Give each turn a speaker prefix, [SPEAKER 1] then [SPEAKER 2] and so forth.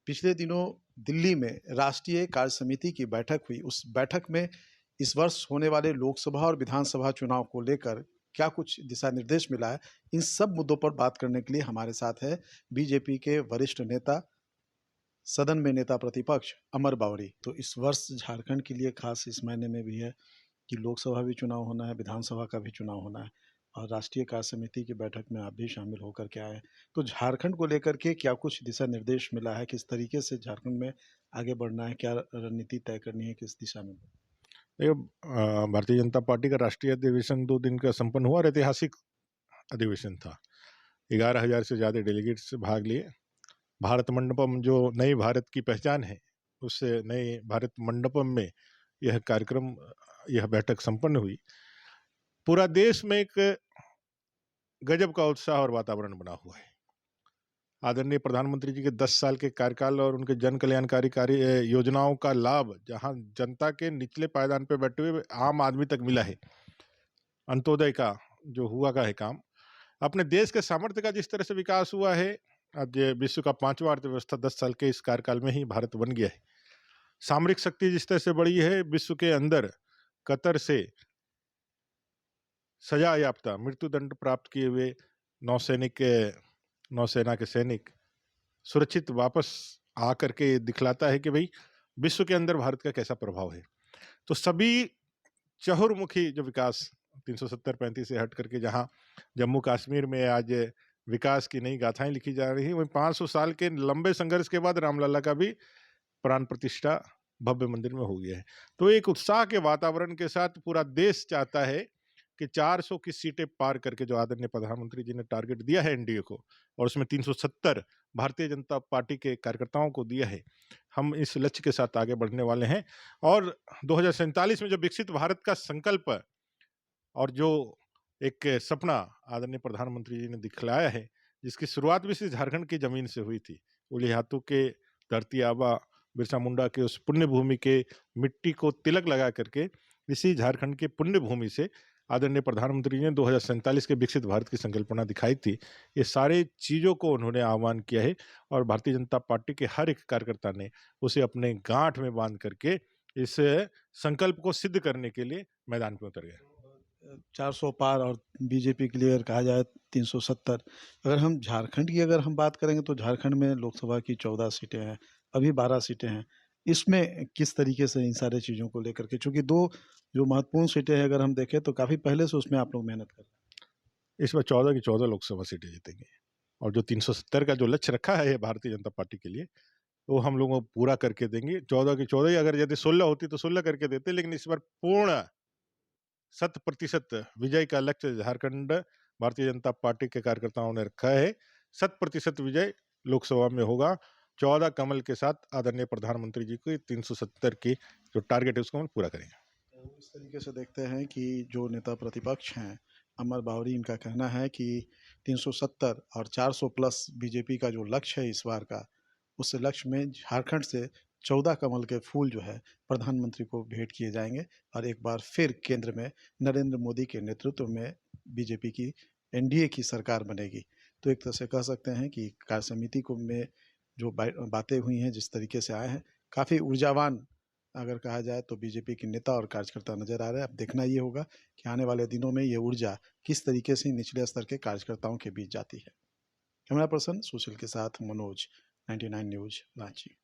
[SPEAKER 1] पिछले दिनों दिल्ली में राष्ट्रीय कार्य समिति की बैठक हुई। उस बैठक में इस वर्ष होने वाले लोकसभा और विधानसभा चुनाव को लेकर क्या कुछ दिशा निर्देश मिला है, इन सब मुद्दों पर बात करने के लिए हमारे साथ है बीजेपी के वरिष्ठ नेता, सदन में नेता प्रतिपक्ष अमर बावरी। तो इस वर्ष झारखंड के लिए खास इस महीने में भी है कि लोकसभा भी चुनाव होना है, विधानसभा का भी चुनाव होना है और राष्ट्रीय कार्य समिति की बैठक में आप भी शामिल होकर के आए हैं। तो झारखंड को लेकर के क्या कुछ दिशा निर्देश मिला है, किस तरीके से झारखंड में आगे बढ़ना है, क्या रणनीति तय करनी है, किस दिशा में?
[SPEAKER 2] देखिए, भारतीय जनता पार्टी का राष्ट्रीय अधिवेशन 2 दिन का संपन्न हुआ और ऐतिहासिक अधिवेशन था। 11,000 से ज़्यादा डेलीगेट्स भाग लिए। भारत मंडपम जो नई भारत की पहचान है, उस नए भारत मंडपम में यह बैठक संपन्न हुई। पूरा देश में एक गजब का उत्साह और वातावरण बना हुआ है। आदरणीय प्रधानमंत्री जी के 10 साल के कार्यकाल और उनके जन कल्याणकारी कार्य योजनाओं का लाभ जहां जनता के निचले पायदान पर बैठे हुए आम आदमी तक मिला है, अंत्योदय का जो हुआ का है काम, अपने देश के सामर्थ्य का जिस तरह से विकास हुआ है, आज विश्व का 5वां अर्थव्यवस्था 10 साल के इस कार्यकाल में ही भारत बन गया है। सामरिक शक्ति जिस तरह से बढ़ी है, विश्व के अंदर कतर से सजा याफ्ता मृत्युदंड प्राप्त किए हुए नौसेना के सैनिक सुरक्षित वापस आकर के दिखलाता है कि भाई विश्व के अंदर भारत का कैसा प्रभाव है। तो सभी चहुर्मुखी जो विकास 370-35 से हट करके जहां जम्मू कश्मीर में आज विकास की नई गाथाएं लिखी जा रही है, वहीं 500 साल के लंबे संघर्ष के बाद रामलला का भी प्राण प्रतिष्ठा भव्य मंदिर में हो गया है। तो एक उत्साह के वातावरण के साथ पूरा देश चाहता है कि 400 की सीटें पार करके जो आदरणीय प्रधानमंत्री जी ने टारगेट दिया है एनडीए को, और उसमें 370 भारतीय जनता पार्टी के कार्यकर्ताओं को दिया है, हम इस लक्ष्य के साथ आगे बढ़ने वाले हैं। और 2047 में जो विकसित भारत का संकल्प और जो एक सपना आदरणीय प्रधानमंत्री जी ने दिखलाया है, जिसकी शुरुआत भी इसी झारखंड की जमीन से हुई थी। उलिहातू के धरती आबा बिरसा मुंडा के उस पुण्य भूमि के मिट्टी को तिलक लगा करके इसी झारखंड के पुण्य भूमि से आदरणीय प्रधानमंत्री जी ने 2047 के विकसित भारत की संकल्पना दिखाई थी। ये सारे चीज़ों को उन्होंने आह्वान किया है और भारतीय जनता पार्टी के हर एक कार्यकर्ता ने उसे अपने गांठ में बांध करके इस संकल्प को सिद्ध करने के लिए मैदान में उतर गए।
[SPEAKER 1] 400 पार और बीजेपी के लिए अगर कहा जाए 370। अगर हम झारखंड की बात करेंगे तो झारखंड में लोकसभा की 14 सीटें हैं, अभी 12 सीटें हैं। इसमें किस तरीके से इन सारे चीज़ों को लेकर के, चूंकि 2 जो महत्वपूर्ण सीटें हैं अगर हम देखें तो काफ़ी पहले से उसमें आप लोग मेहनत कर रहे हैं।
[SPEAKER 2] इस बार 14 की 14 लोकसभा सीटें जीतेंगे और जो 370 का जो लक्ष्य रखा है भारतीय जनता पार्टी के लिए, वो हम लोगों को पूरा करके देंगे। 14 की 14 ही, अगर यदि 16 होती तो 16 करके देते, लेकिन इस बार पूर्ण 100% विजय का लक्ष्य झारखंड भारतीय जनता पार्टी के कार्यकर्ताओं ने रखा है। 100% विजय लोकसभा में होगा। 14 कमल के साथ आदरणीय प्रधानमंत्री जी को 370 की जो टारगेट है उसको हम पूरा करेंगे।
[SPEAKER 1] तो इस तरीके से देखते हैं कि जो नेता प्रतिपक्ष हैं अमर बावरी, इनका कहना है कि 370 और 400 प्लस बीजेपी का जो लक्ष्य है इस बार का, उस लक्ष्य में झारखंड से 14 कमल के फूल जो है प्रधानमंत्री को भेंट किए जाएंगे और एक बार फिर केंद्र में नरेंद्र मोदी के नेतृत्व में बीजेपी की एनडीए की सरकार बनेगी। तो एक तरह से कह सकते हैं कि कार्य समिति को में जो बातें हुई हैं, जिस तरीके से आए हैं, काफ़ी ऊर्जावान अगर कहा जाए तो बीजेपी के नेता और कार्यकर्ता नजर आ रहे हैं। अब देखना ये होगा कि आने वाले दिनों में ये ऊर्जा किस तरीके से निचले स्तर के कार्यकर्ताओं के बीच जाती है। कैमरा पर्सन सुशील के साथ मनोज, 99 न्यूज़, रांची।